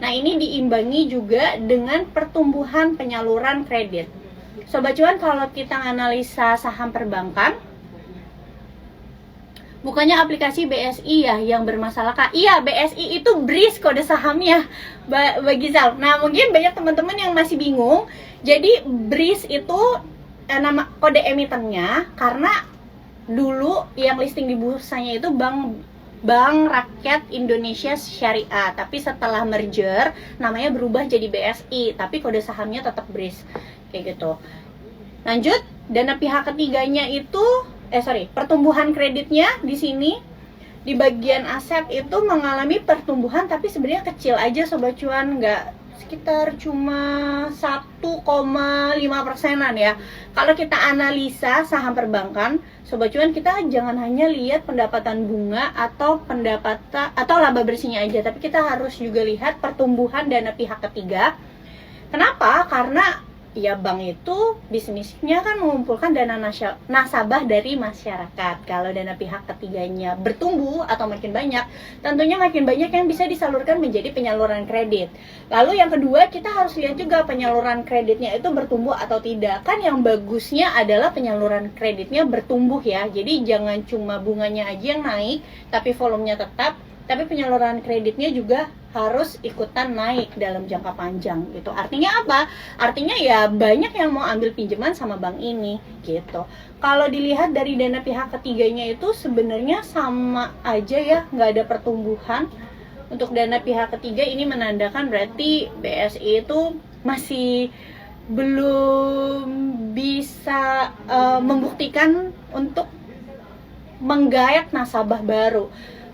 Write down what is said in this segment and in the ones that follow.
Nah, ini diimbangi juga dengan pertumbuhan penyaluran kredit. Sobat Cuan, kalau kita analisa saham perbankan, bukannya aplikasi BSI ya yang bermasalah, Kak? Iya, BSI itu BRIS kode sahamnya, bagi Zal. Nah, mungkin banyak teman-teman yang masih bingung. Jadi BRIS itu nama kode emitennya karena dulu yang listing di bursanya itu Bank Rakyat Indonesia Syariah, tapi setelah merger namanya berubah jadi BSI, tapi kode sahamnya tetap BRIS, kayak gitu. Lanjut, dana pihak ketiganya itu pertumbuhan kreditnya di sini di bagian aset itu mengalami pertumbuhan, tapi sebenarnya kecil aja Sobat Cuan, nggak, sekitar cuma 1,5%-an ya. Kalau kita analisa saham perbankan, Sobat Cuan, kita jangan hanya lihat pendapatan bunga atau laba bersihnya aja, tapi kita harus juga lihat pertumbuhan dana pihak ketiga. Kenapa? Karena ya bank itu bisnisnya kan mengumpulkan dana nasabah dari masyarakat. Kalau dana pihak ketiganya bertumbuh atau makin banyak, tentunya makin banyak yang bisa disalurkan menjadi penyaluran kredit. Lalu yang kedua, kita harus lihat juga penyaluran kreditnya itu bertumbuh atau tidak. Kan yang bagusnya adalah penyaluran kreditnya bertumbuh ya. Jadi jangan cuma bunganya aja yang naik tapi volumenya tetap, tapi penyaluran kreditnya juga harus ikutan naik dalam jangka panjang gitu. Artinya apa? Artinya ya banyak yang mau ambil pinjaman sama bank ini gitu. Kalau dilihat dari dana pihak ketiganya itu sebenarnya sama aja ya, nggak ada pertumbuhan. Untuk dana pihak ketiga ini menandakan berarti BSI itu masih belum bisa membuktikan untuk menggayat nasabah baru.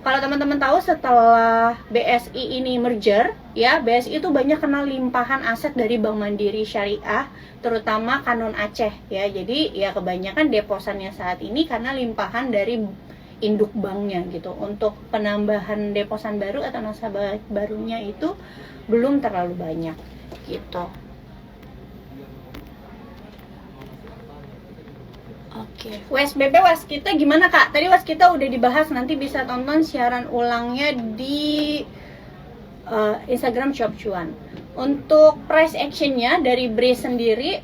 Kalau teman-teman tahu, setelah BSI ini merger, ya BSI itu banyak kena limpahan aset dari Bank Mandiri Syariah, terutama Kanun Aceh ya. Jadi ya kebanyakan deposannya saat ini karena limpahan dari induk banknya gitu. Untuk penambahan deposan baru atau nasabah barunya itu belum terlalu banyak gitu. Oke, WSBP Waskita gimana Kak? Tadi Waskita udah dibahas, nanti bisa tonton siaran ulangnya di Instagram Shop Cuan. Untuk price actionnya dari BRIS sendiri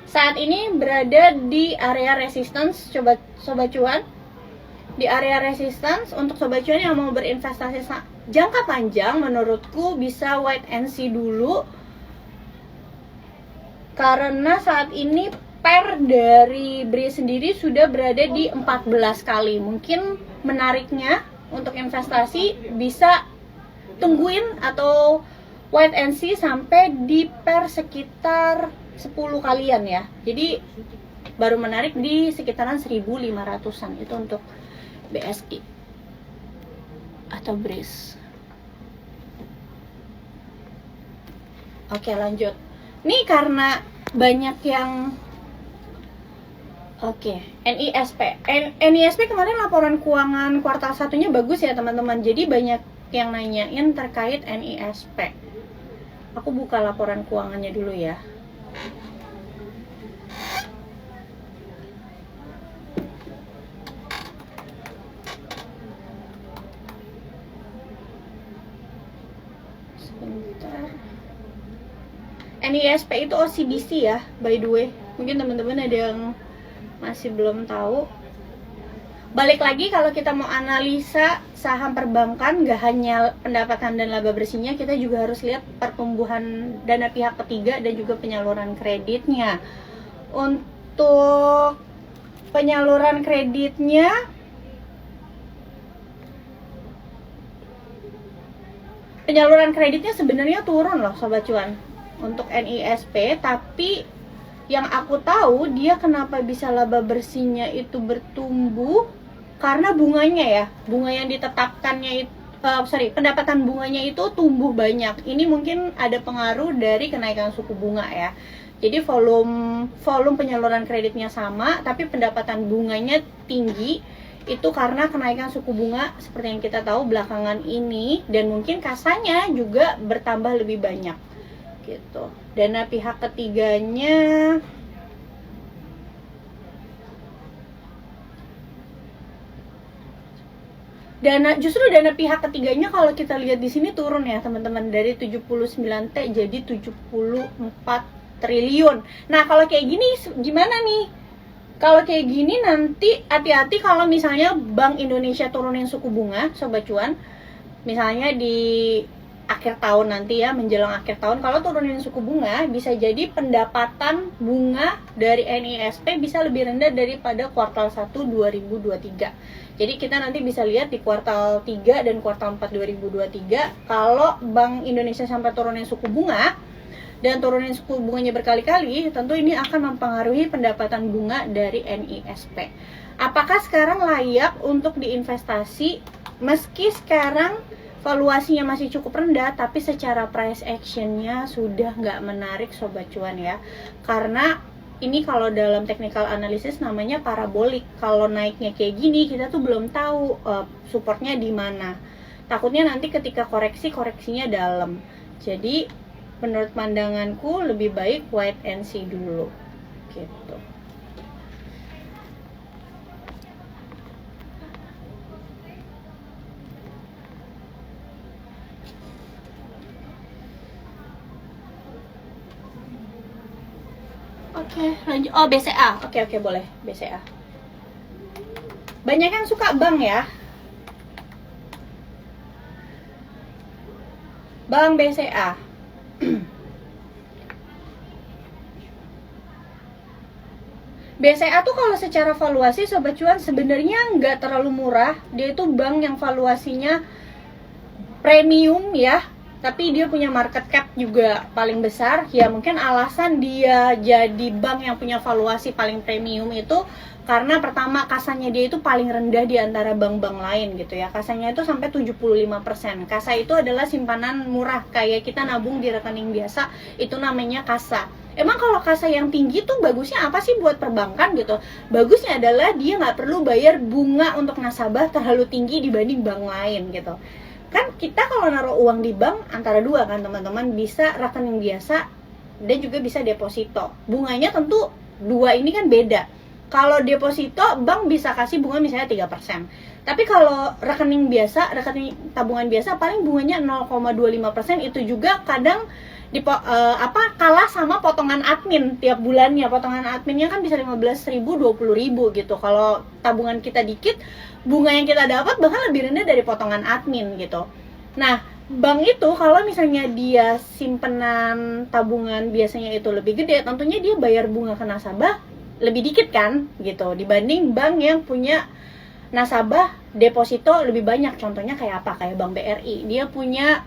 saat ini berada di area resistance, Sobat Cuan. Di area resistance, untuk Sobat Cuan yang mau berinvestasi jangka panjang, menurutku bisa wait and see dulu. Karena saat ini pair dari BRIS sendiri sudah berada di 14 kali. Mungkin menariknya untuk investasi bisa tungguin atau wait and see sampai di pair sekitar 10 kalian ya. Jadi baru menarik di sekitaran 1.500-an itu untuk BSI atau BRIS. Oke, lanjut. Nih karena banyak yang NISP kemarin laporan keuangan kuartal satunya bagus ya teman-teman. Jadi banyak yang nanyain terkait NISP. Aku buka laporan keuangannya dulu ya. Sebentar. NISP itu OCBC ya, by the way. Mungkin teman-teman ada yang masih belum tahu. Balik lagi, kalau kita mau analisa saham perbankan, gak hanya pendapatan dan laba bersihnya, kita juga harus lihat pertumbuhan dana pihak ketiga dan juga penyaluran kreditnya. Untuk penyaluran kreditnya, sebenarnya turun loh Sobat Cuan untuk NISP, tapi yang aku tahu dia kenapa bisa laba bersihnya itu bertumbuh karena bunganya ya, bunga yang ditetapkannya itu pendapatan bunganya itu tumbuh banyak. Ini mungkin ada pengaruh dari kenaikan suku bunga ya. Jadi volume penyaluran kreditnya sama, tapi pendapatan bunganya tinggi. Itu karena kenaikan suku bunga seperti yang kita tahu belakangan ini, dan mungkin kasanya juga bertambah lebih banyak gitu. Dana pihak ketiganya justru dana pihak ketiganya kalau kita lihat di sini turun ya teman-teman, dari 79T jadi 74 triliun. Nah kalau kayak gini gimana nih? Kalau kayak gini nanti hati-hati kalau misalnya Bank Indonesia turunin suku bunga Sobat Cuan, misalnya di akhir tahun nanti ya, menjelang akhir tahun, kalau turunin suku bunga bisa jadi pendapatan bunga dari NISP bisa lebih rendah daripada kuartal 1 2023. Jadi kita nanti bisa lihat di kuartal 3 dan kuartal 4 2023 kalau Bank Indonesia sampai turunin suku bunga dan turunin suku bunganya berkali-kali, tentu ini akan mempengaruhi pendapatan bunga dari NISP. Apakah sekarang layak untuk diinvestasi? Meski sekarang valuasinya masih cukup rendah, tapi secara price actionnya sudah nggak menarik Sobat Cuan ya. Karena ini kalau dalam technical analysis namanya parabolik. Kalau naiknya kayak gini, kita tuh belum tahu supportnya di mana. Takutnya nanti ketika koreksinya dalam. Jadi menurut pandanganku lebih baik wait and see dulu gitu. Oke, lanjut. Oh, BCA. Oke, boleh. BCA. Banyak yang suka bank ya. Bank BCA. BCA tuh kalau secara valuasi Sobat Cuan sebenarnya nggak terlalu murah. Dia itu bank yang valuasinya premium ya, tapi dia punya market cap juga paling besar. Ya mungkin alasan dia jadi bank yang punya valuasi paling premium itu karena pertama kasanya dia itu paling rendah di antara bank-bank lain gitu ya. Kasanya itu sampai 75%. Kasa itu adalah simpanan murah, kayak kita nabung di rekening biasa, itu namanya kasa. Emang kalau kasa yang tinggi tuh bagusnya apa sih buat perbankan gitu? Bagusnya adalah dia nggak perlu bayar bunga untuk nasabah terlalu tinggi dibanding bank lain gitu. Kan kita kalau naruh uang di bank antara dua kan teman-teman, bisa rekening biasa dan juga bisa deposito. Bunganya tentu dua ini kan beda. Kalau deposito bank bisa kasih bunga misalnya 3%. Tapi kalau rekening biasa, rekening tabungan biasa paling bunganya 0,25%, itu juga kadang kalah sama potongan admin tiap bulannya. Potongan adminnya kan bisa 15.000, 20.000 gitu. Kalau tabungan kita dikit, bunga yang kita dapat bahkan lebih rendah dari potongan admin gitu. Nah, bank itu kalau misalnya dia simpenan tabungan biasanya itu lebih gede, tentunya dia bayar bunga ke nasabah lebih dikit kan gitu, dibanding bank yang punya nasabah deposito lebih banyak. Contohnya kayak apa? Kayak Bank BRI, dia punya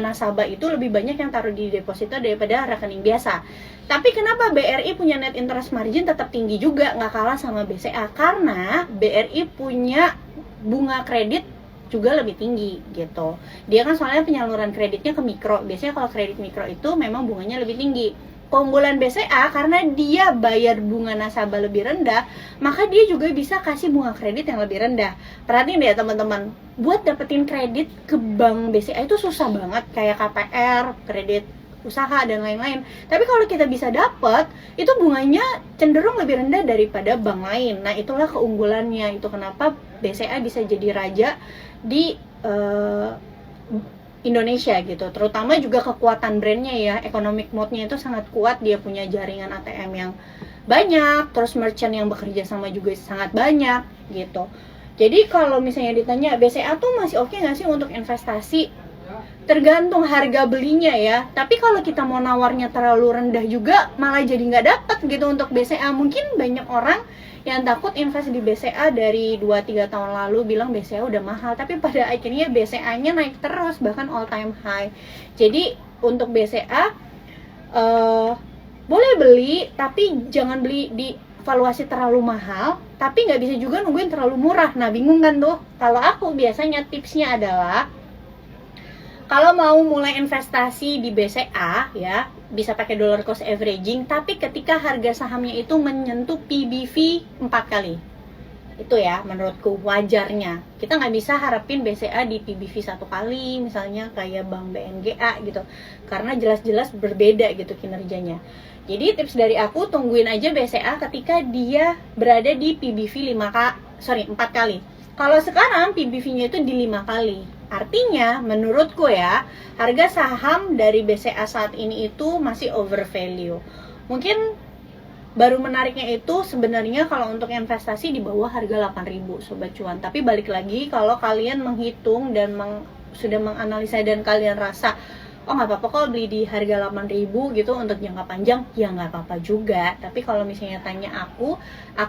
nasabah itu lebih banyak yang taruh di deposito daripada rekening biasa. Tapi kenapa BRI punya net interest margin tetap tinggi juga, nggak kalah sama BCA? Karena BRI punya bunga kredit juga lebih tinggi gitu. Dia kan soalnya penyaluran kreditnya ke mikro. Biasanya kalau kredit mikro itu memang bunganya lebih tinggi. Keunggulan BCA karena dia bayar bunga nasabah lebih rendah, maka dia juga bisa kasih bunga kredit yang lebih rendah. Perhatiin deh teman-teman, buat dapetin kredit ke bank BCA itu susah banget, kayak KPR, kredit usaha dan lain-lain. Tapi kalau kita bisa dapet, itu bunganya cenderung lebih rendah daripada bank lain. Nah itulah keunggulannya, itu kenapa BCA bisa jadi raja di Indonesia gitu. Terutama juga kekuatan brandnya ya, economic mode-nya itu sangat kuat. Dia punya jaringan ATM yang banyak, terus merchant yang bekerja sama juga sangat banyak gitu. Jadi kalau misalnya ditanya BCA tuh masih oke nggak sih untuk investasi? Tergantung harga belinya ya. Tapi kalau kita mau nawarnya terlalu rendah juga malah jadi nggak dapet gitu untuk BCA. Mungkin banyak orang yang takut invest di BCA dari 2-3 tahun lalu bilang BCA udah mahal, tapi pada akhirnya BCA-nya naik terus, bahkan all time high. Jadi untuk BCA boleh beli, tapi jangan beli di valuasi terlalu mahal, tapi nggak bisa juga nungguin terlalu murah. Nah bingung kan tuh. Kalau aku biasanya tipsnya adalah kalau mau mulai investasi di BCA ya, bisa pakai dollar cost averaging, tapi ketika harga sahamnya itu menyentuh PBV 4 kali. Itu ya menurutku wajarnya. Kita nggak bisa harapin BCA di PBV 1 kali, misalnya kayak Bank BNGA gitu. Karena jelas-jelas berbeda gitu kinerjanya. Jadi tips dari aku, tungguin aja BCA ketika dia berada di PBV 4 kali. Kalau sekarang PBV-nya itu di 5 kali. Artinya menurutku ya, harga saham dari BCA saat ini itu masih over value. Mungkin baru menariknya itu sebenarnya kalau untuk investasi di bawah harga 8.000 Sobat Cuan. Tapi balik lagi, kalau kalian menghitung dan sudah menganalisa dan kalian rasa oh nggak apa-apa kok beli di harga 8.000 gitu untuk jangka panjang, ya nggak apa-apa juga. Tapi kalau misalnya tanya aku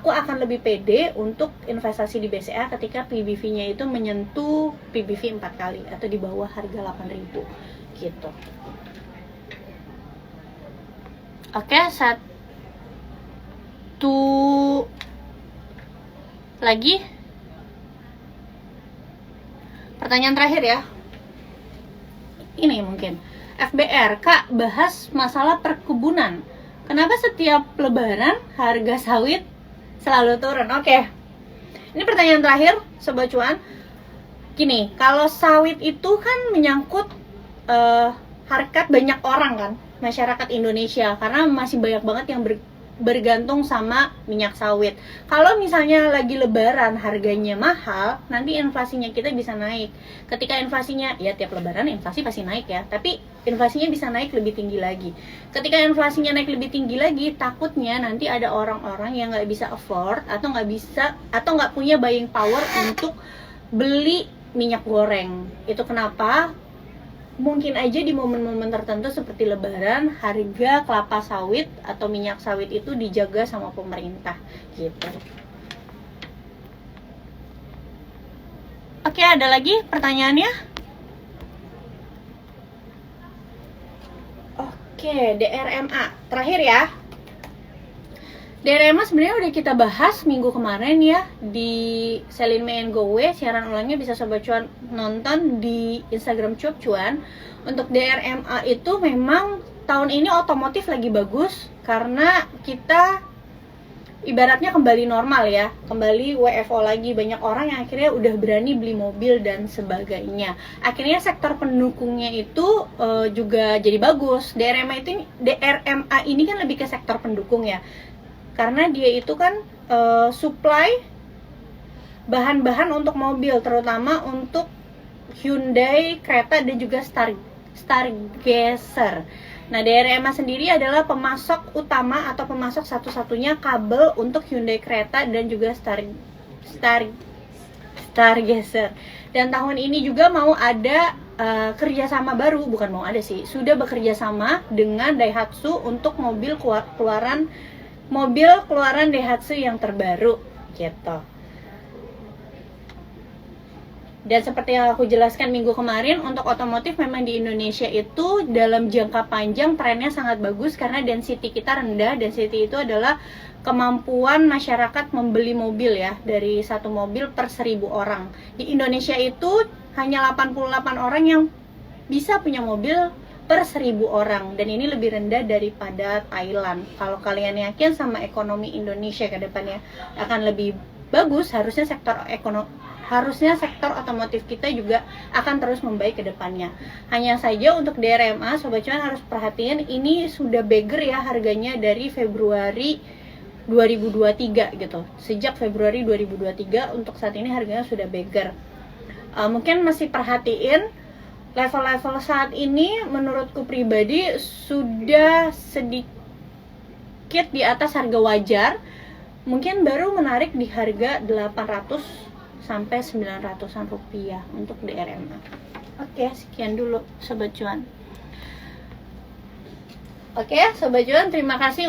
akan lebih pede untuk investasi di BCA ketika PBV-nya itu menyentuh PBV 4 kali atau di bawah harga 8.000 gitu. Oke, satu lagi pertanyaan terakhir ya. Ini mungkin FBR, Kak, bahas masalah perkebunan. Kenapa setiap lebaran harga sawit selalu turun? Oke. Ini pertanyaan terakhir, Sobat Cuan. Gini, kalau sawit itu kan menyangkut harkat banyak orang kan, masyarakat Indonesia, karena masih banyak banget yang bergantung sama minyak sawit. Kalau misalnya lagi lebaran harganya mahal, nanti inflasinya kita bisa naik. Ketika inflasinya, ya tiap lebaran inflasi pasti naik ya, tapi inflasinya bisa naik lebih tinggi lagi. Ketika inflasinya naik lebih tinggi lagi, takutnya nanti ada orang-orang yang nggak bisa afford atau nggak punya buying power untuk beli minyak goreng. Itu kenapa mungkin aja di momen-momen tertentu seperti lebaran, harga kelapa sawit atau minyak sawit itu dijaga sama pemerintah gitu. Oke, ada lagi pertanyaannya? Oke, DRMA terakhir ya. DRMA sebenarnya udah kita bahas minggu kemarin ya di Selin Me and Go Away. Siaran ulangnya bisa Sobat Cuan nonton di Instagram Cuap Cuan. Untuk DRMA itu memang tahun ini otomotif lagi bagus karena kita ibaratnya kembali normal ya, kembali WFO lagi. Banyak orang yang akhirnya udah berani beli mobil dan sebagainya. Akhirnya sektor pendukungnya itu juga jadi bagus. DRMA ini kan lebih ke sektor pendukung ya, karena dia itu kan supply bahan-bahan untuk mobil, terutama untuk Hyundai, Creta, dan juga Stargazer. Nah, DRMA sendiri adalah pemasok utama atau pemasok satu-satunya kabel untuk Hyundai Creta dan juga Stargazer. Dan tahun ini juga mau ada kerjasama baru, bukan mau ada sih, sudah bekerja sama dengan Daihatsu untuk mobil keluaran Daihatsu yang terbaru gitu. Dan seperti yang aku jelaskan minggu kemarin, untuk otomotif memang di Indonesia itu dalam jangka panjang trennya sangat bagus karena density kita rendah. Density itu adalah kemampuan masyarakat membeli mobil ya, dari satu mobil per 1.000 orang. Di Indonesia itu hanya 88 orang yang bisa punya mobil per 1.000 orang, dan ini lebih rendah daripada Thailand. Kalau kalian yakin sama ekonomi Indonesia ke depannya akan lebih bagus, harusnya sektor otomotif kita juga akan terus membaik ke depannya. Hanya saja untuk DRMA, Sobat Cuan harus perhatiin, ini sudah bagger ya harganya dari Februari 2023 gitu. Sejak Februari 2023 untuk saat ini harganya sudah bagger. Mungkin masih perhatiin level-level saat ini menurutku pribadi sudah sedikit di atas harga wajar. Mungkin baru menarik di harga 800 sampai 900-an rupiah untuk DRMA. Oke, sekian dulu Sobat Cuan. Oke, Sobat Cuan, terima kasih